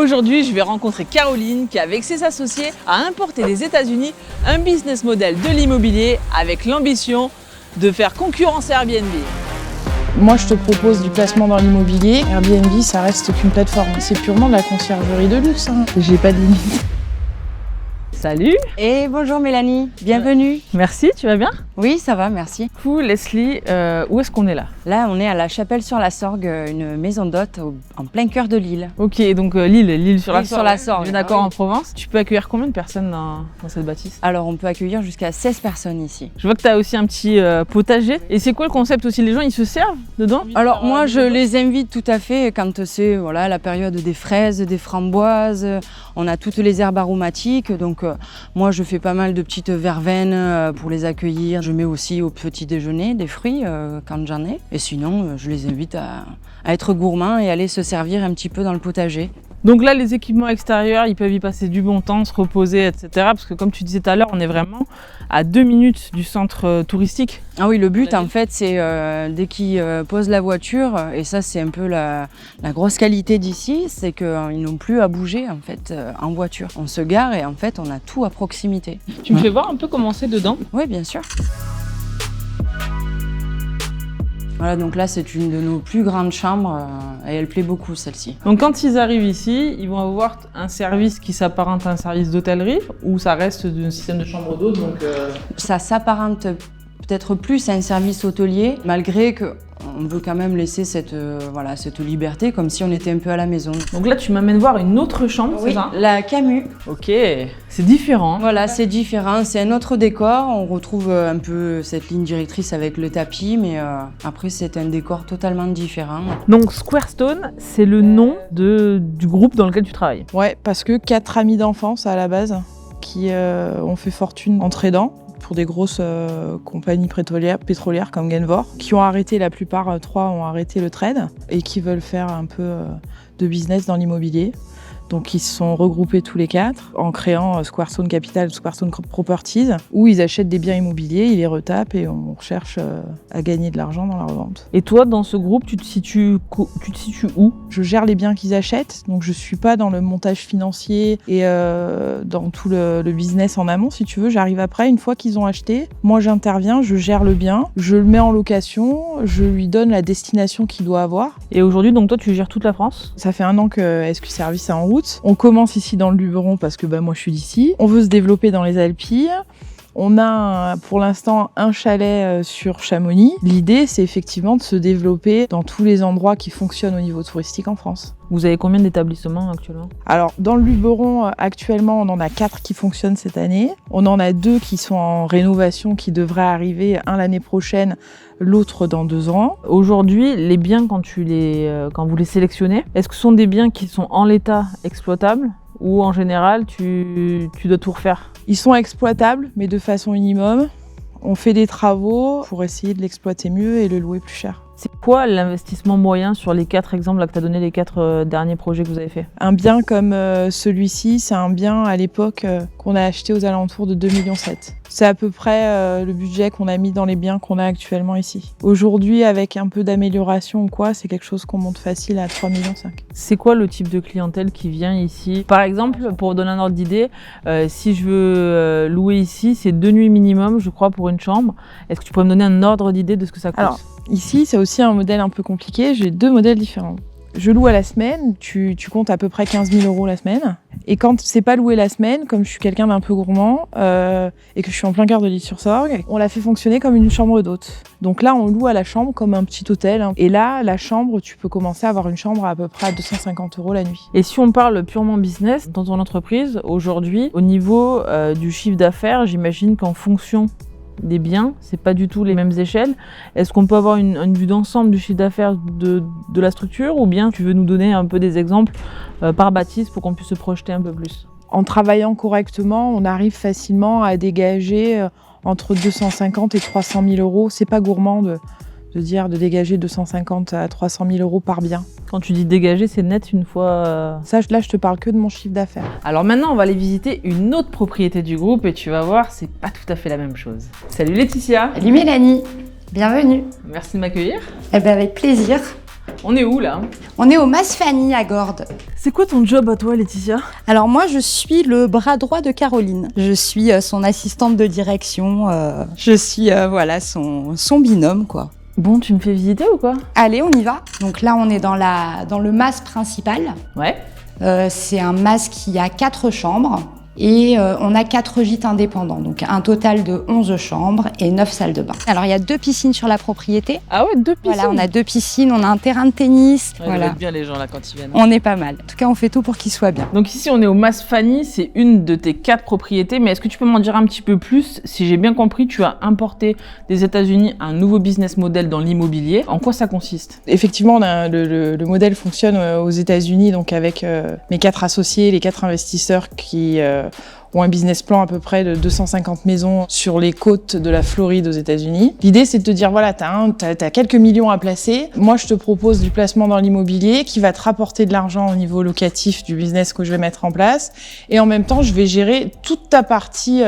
Aujourd'hui, je vais rencontrer Caroline qui, avec ses associés, a importé des États-Unis un business model de l'immobilier avec l'ambition de faire concurrence à Airbnb. Moi, je te propose du placement dans l'immobilier. Airbnb, ça reste qu'une plateforme. C'est purement de la conciergerie de luxe. J'ai pas de limite. Salut. Et bonjour Mélanie, bienvenue. Merci, tu vas bien? Oui, ça va, merci. Cool, Leslie, où est-ce qu'on est là? Là, on est à la Chapelle-sur-la-Sorgue, une maison d'hôtes en plein cœur de Lille. Ok, donc Lille sur la Sorgue. Sur la Sorgue. D'accord, oui. en Provence. Tu peux accueillir combien de personnes dans cette bâtisse? Alors, on peut accueillir jusqu'à 16 personnes ici. Je vois que tu as aussi un petit potager. Et c'est quoi le concept aussi? Les gens, ils se servent dedans? Alors, moi, je les invite tout à fait quand c'est la période des fraises, des framboises. On a toutes les herbes aromatiques. Donc, moi, je fais pas mal de petites verveines pour les accueillir. Je mets aussi au petit déjeuner des fruits quand j'en ai. Et sinon, je les invite à être gourmands et aller se servir un petit peu dans le potager. Donc là, les équipements extérieurs, ils peuvent y passer du bon temps, se reposer, etc. Parce que comme tu disais tout à l'heure, on est vraiment à 2 minutes du centre touristique. Ah oui, le but en fait, c'est dès qu'ils posent la voiture, et ça c'est un peu la grosse qualité d'ici, c'est qu'ils n'ont plus à bouger en fait en voiture. On se gare et en fait, on a tout à proximité. Tu me fais voir un peu comment c'est dedans? Oui, bien sûr. Voilà, donc là, c'est une de nos plus grandes chambres et elle plaît beaucoup, celle-ci. Donc quand ils arrivent ici, ils vont avoir un service qui s'apparente à un service d'hôtellerie ou ça reste un système de chambre d'hôte Ça s'apparente peut-être plus à un service hôtelier, malgré que on veut quand même laisser cette liberté, comme si on était un peu à la maison. Donc là, tu m'amènes voir une autre chambre, oui, c'est ça? La Camus. Ok, c'est différent. Voilà, c'est différent, c'est un autre décor. On retrouve un peu cette ligne directrice avec le tapis, mais après, c'est un décor totalement différent. Donc Squarestone, c'est le nom du groupe dans lequel tu travailles? Ouais, parce que 4 amis d'enfance à la base qui ont fait fortune en tradant pour des grosses compagnies pétrolières comme Genvor, qui ont arrêté, la plupart, 3 ont arrêté le trade et qui veulent faire un peu de business dans l'immobilier. Donc ils se sont regroupés tous les 4 en créant Squarestone Capital, Squarestone Properties, où ils achètent des biens immobiliers, ils les retapent et on cherche à gagner de l'argent dans la revente. Et toi, dans ce groupe, tu te situes où? Je gère les biens qu'ils achètent, donc je ne suis pas dans le montage financier et dans tout le business en amont, si tu veux. J'arrive après, une fois qu'ils ont acheté, moi j'interviens, je gère le bien, je le mets en location, je lui donne la destination qu'il doit avoir. Et aujourd'hui, donc toi, tu gères toute la France? Ça fait 1 an que SQ Service est en route. On commence ici dans le Luberon parce que moi je suis d'ici. On veut se développer dans les Alpilles. On a pour l'instant un chalet sur Chamonix. L'idée, c'est effectivement de se développer dans tous les endroits qui fonctionnent au niveau touristique en France. Vous avez combien d'établissements actuellement? Alors, dans le Luberon, actuellement, on en a 4 qui fonctionnent cette année. On en a 2 qui sont en rénovation, qui devraient arriver, un l'année prochaine, l'autre dans 2 ans. Aujourd'hui, les biens, quand vous les sélectionnez, est-ce que ce sont des biens qui sont en l'état exploitables ou en général, tu dois tout refaire? Ils sont exploitables, mais de façon minimum. On fait des travaux pour essayer de l'exploiter mieux et le louer plus cher. C'est quoi l'investissement moyen sur les 4 exemples là, que tu as donné, les 4 derniers projets que vous avez faits? Un bien comme celui-ci, c'est un bien à l'époque qu'on a acheté aux alentours de 2,7 millions. C'est à peu près le budget qu'on a mis dans les biens qu'on a actuellement ici. Aujourd'hui, avec un peu d'amélioration ou quoi, c'est quelque chose qu'on monte facile à 3,5 millions. C'est quoi le type de clientèle qui vient ici? Par exemple, pour donner un ordre d'idée, si je veux louer ici, c'est 2 nuits minimum, je crois, pour une chambre. Est-ce que tu pourrais me donner un ordre d'idée de ce que ça coûte? Alors, ici, c'est aussi un modèle un peu compliqué. J'ai 2 modèles différents. Je loue à la semaine, tu comptes à peu près 15 000 € la semaine. Et quand c'est pas loué la semaine, comme je suis quelqu'un d'un peu gourmand et que je suis en plein cœur de Lille-sur-Sorgue, on la fait fonctionner comme une chambre d'hôte. Donc là, on loue à la chambre comme un petit hôtel. Et là, la chambre, tu peux commencer à avoir une chambre à peu près à 250 € la nuit. Et si on parle purement business, dans ton entreprise, aujourd'hui, au niveau du chiffre d'affaires, j'imagine qu'en fonction des biens, c'est pas du tout les mêmes échelles. Est-ce qu'on peut avoir une vue d'ensemble du chiffre d'affaires de la structure ou bien tu veux nous donner un peu des exemples par bâtisse pour qu'on puisse se projeter un peu plus? En travaillant correctement, on arrive facilement à dégager entre 250 et 300 000 €. C'est pas gourmand de dégager 250 à 300 000 € par bien. Quand tu dis dégager, c'est net une fois... Ça, là, je te parle que de mon chiffre d'affaires. Alors maintenant, on va aller visiter une autre propriété du groupe et tu vas voir, c'est pas tout à fait la même chose. Salut Laetitia. Salut Mélanie, bienvenue. Merci de m'accueillir. Eh bien avec plaisir. On est où là? On est au Mas Fanny à Gordes. C'est quoi ton job à toi, Laetitia? Alors moi, je suis le bras droit de Caroline. Je suis son assistante de direction. Je suis voilà son binôme, quoi. Bon, tu me fais visiter ou quoi? Allez, on y va. Donc là, on est dans le Mas principal. Ouais. C'est un Mas qui a 4 chambres. Et on a 4 gîtes indépendants, donc un total de 11 chambres et 9 salles de bain. Alors il y a 2 piscines sur la propriété. Ah ouais, 2 piscines. Voilà, on a 2 piscines, on a un terrain de tennis. Ouais, voilà. ils doivent être bien les gens là quand ils viennent. On est pas mal. En tout cas, on fait tout pour qu'ils soient bien. Donc ici, on est au Mas Fanny, c'est une de tes 4 propriétés, mais est-ce que tu peux m'en dire un petit peu plus? Si j'ai bien compris, tu as importé des États-Unis un nouveau business model dans l'immobilier. En quoi ça consiste? Effectivement, le modèle fonctionne aux États-Unis, donc avec mes 4 associés, les 4 investisseurs qui ont un business plan à peu près de 250 maisons sur les côtes de la Floride aux États-Unis. L'idée, c'est de te dire, voilà, t'as quelques millions à placer. Moi, je te propose du placement dans l'immobilier qui va te rapporter de l'argent au niveau locatif du business que je vais mettre en place. Et en même temps, je vais gérer toute ta partie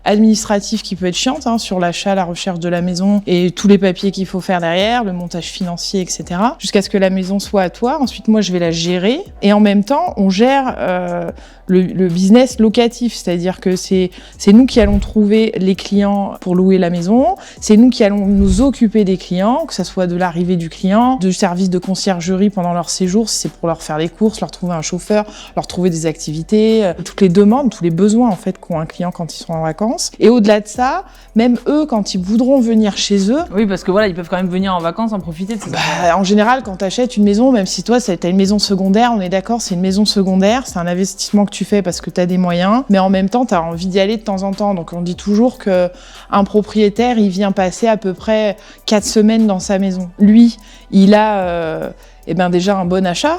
administrative qui peut être chiante, sur l'achat, la recherche de la maison et tous les papiers qu'il faut faire derrière, le montage financier, etc. Jusqu'à ce que la maison soit à toi. Ensuite, moi, je vais la gérer. Et en même temps, on gère le business locatif, c'est-à-dire que c'est nous qui allons trouver les clients pour louer la maison, c'est nous qui allons nous occuper des clients, que ce soit de l'arrivée du client, du service de conciergerie pendant leur séjour, si c'est pour leur faire les courses, leur trouver un chauffeur, leur trouver des activités, toutes les demandes, tous les besoins en fait qu'ont un client quand ils sont en vacances. Et au-delà de ça, même eux, quand ils voudront venir chez eux... Oui, parce que voilà, ils peuvent quand même venir en vacances, en profiter de ça. En général, quand tu achètes une maison, même si toi, t'as une maison secondaire, on est d'accord, c'est une maison secondaire, c'est un investissement que tu fais parce que tu as des moyens, mais en même temps, tu as envie d'y aller de temps en temps. Donc on dit toujours qu'un propriétaire, il vient passer à peu près 4 semaines dans sa maison. Lui, il a déjà un bon achat,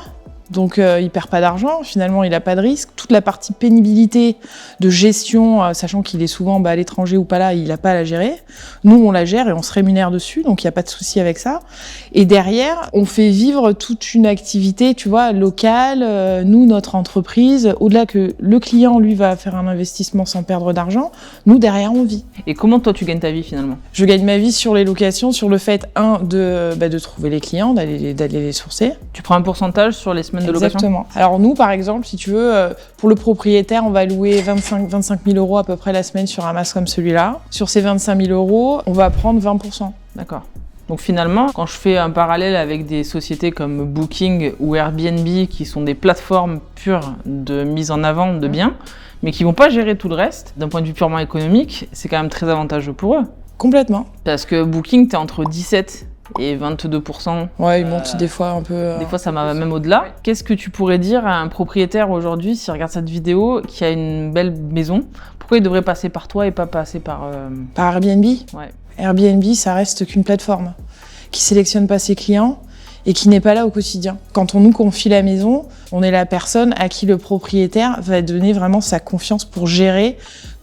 donc il perd pas d'argent, finalement il a pas de risque. Toute la partie pénibilité de gestion, sachant qu'il est souvent à l'étranger ou pas là, il a pas à la gérer. Nous on la gère et on se rémunère dessus, donc il y a pas de souci avec ça. Et derrière, on fait vivre toute une activité, tu vois, locale. Nous, notre entreprise, au-delà que le client lui va faire un investissement sans perdre d'argent, nous derrière on vit. Et comment toi tu gagnes ta vie finalement? Je gagne ma vie sur les locations, sur le fait de trouver les clients, d'aller les sourcer. Tu prends un pourcentage sur les semaines de location? Exactement. Alors nous, par exemple, si tu veux, pour le propriétaire, on va louer 25 000 euros à peu près la semaine sur un mas comme celui-là. Sur ces 25 000 euros, on va prendre 20%. D'accord. Donc finalement, quand je fais un parallèle avec des sociétés comme Booking ou Airbnb, qui sont des plateformes pures de mise en avant de biens, mais qui vont pas gérer tout le reste, d'un point de vue purement économique, c'est quand même très avantageux pour eux. Complètement. Parce que Booking, t'es entre 17 et 22%. Ouais, ils montent des fois un peu... Des fois, ça va même au-delà. Qu'est-ce que tu pourrais dire à un propriétaire aujourd'hui, s'il regarde cette vidéo, qui a une belle maison, pourquoi il devrait passer par toi et pas passer par... Par Airbnb? Ouais. Airbnb, ça reste qu'une plateforme qui sélectionne pas ses clients et qui n'est pas là au quotidien. Quand on nous confie la maison, on est la personne à qui le propriétaire va donner vraiment sa confiance pour gérer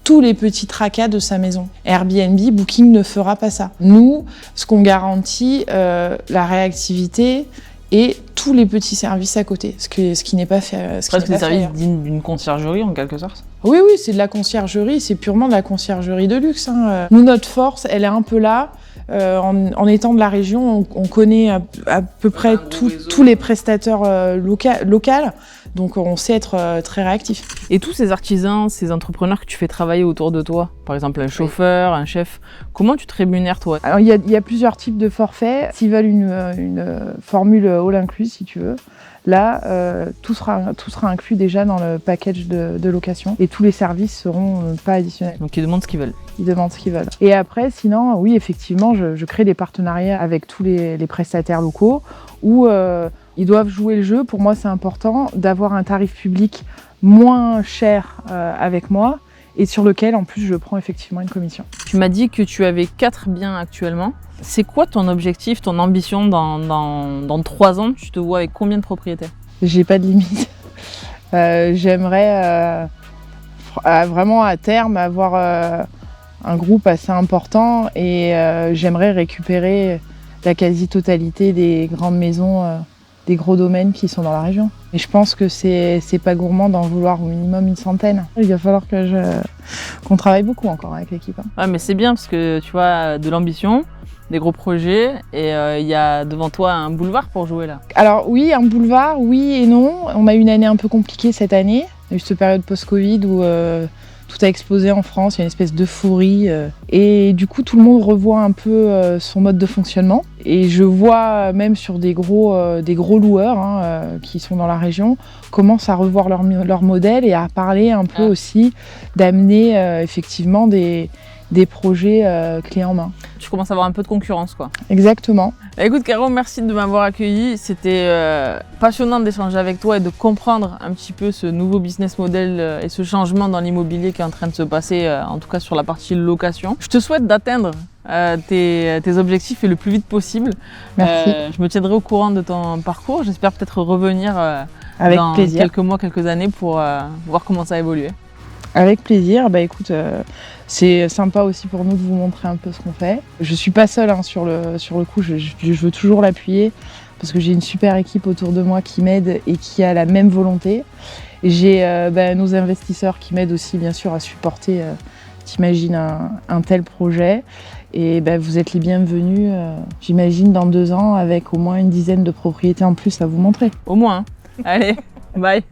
tous les petits tracas de sa maison. Airbnb, Booking ne fera pas ça. Nous, ce qu'on garantit, la réactivité et tous les petits services à côté, ce qui n'est pas fait. Presque des services dignes d'une conciergerie en quelque sorte. Oui, c'est de la conciergerie, c'est purement de la conciergerie de luxe. Nous, notre force, elle est un peu là. En étant de la région, on connaît à peu près tous les prestataires locaux, donc on sait être très réactif. Et tous ces artisans, ces entrepreneurs que tu fais travailler autour de toi, par exemple un chauffeur, un chef, comment tu te rémunères toi? Alors il y a plusieurs types de forfaits. S'ils veulent une formule all inclus, si tu veux, là, tout sera inclus déjà dans le package de location et tous les services seront pas additionnels. Donc ils demandent ce qu'ils veulent. Ils demandent ce qu'ils veulent. Et après, sinon, oui, effectivement, je crée des partenariats avec tous les prestataires locaux où ils doivent jouer le jeu. Pour moi, c'est important d'avoir un tarif public moins cher avec moi et sur lequel, en plus, je prends effectivement une commission. Tu m'as dit que tu avais 4 biens actuellement. C'est quoi ton objectif, ton ambition dans 3 ans? Tu te vois avec combien de propriétaires? J'ai pas de limite. J'aimerais vraiment à terme avoir un groupe assez important et j'aimerais récupérer la quasi-totalité des grandes maisons, des gros domaines qui sont dans la région. Et je pense que c'est pas gourmand d'en vouloir au minimum une centaine. Il va falloir qu'on travaille beaucoup encore avec l'équipe. Ouais, mais c'est bien parce que tu vois, de l'ambition, des gros projets et il y a devant toi un boulevard pour jouer là. Alors oui, un boulevard, oui et non. On a eu une année un peu compliquée cette année. On a eu cette période post-Covid où tout a explosé en France, il y a une espèce d'euphorie. Et du coup, tout le monde revoit un peu son mode de fonctionnement. Et je vois même sur des gros loueurs qui sont dans la région, commencent à revoir leur modèle et à parler un peu aussi d'amener effectivement des projets clés en main. Tu commences à avoir un peu de concurrence quoi. Exactement. Bah, écoute Caro, merci de m'avoir accueilli. C'était passionnant d'échanger avec toi et de comprendre un petit peu ce nouveau business model et ce changement dans l'immobilier qui est en train de se passer, en tout cas sur la partie location. Je te souhaite d'atteindre tes objectifs et le plus vite possible. Merci. Je me tiendrai au courant de ton parcours. J'espère peut-être revenir Avec dans plaisir. quelques mois, quelques années pour voir comment ça a évolué. Avec plaisir. Bah écoute, c'est sympa aussi pour nous de vous montrer un peu ce qu'on fait. Je suis pas seule sur le coup, je veux toujours l'appuyer parce que j'ai une super équipe autour de moi qui m'aide et qui a la même volonté. J'ai nos investisseurs qui m'aident aussi bien sûr à supporter, t'imagines, un tel projet. Et vous êtes les bienvenus, j'imagine, dans 2 ans avec au moins une dizaine de propriétés en plus à vous montrer. Au moins. Hein. Allez, bye.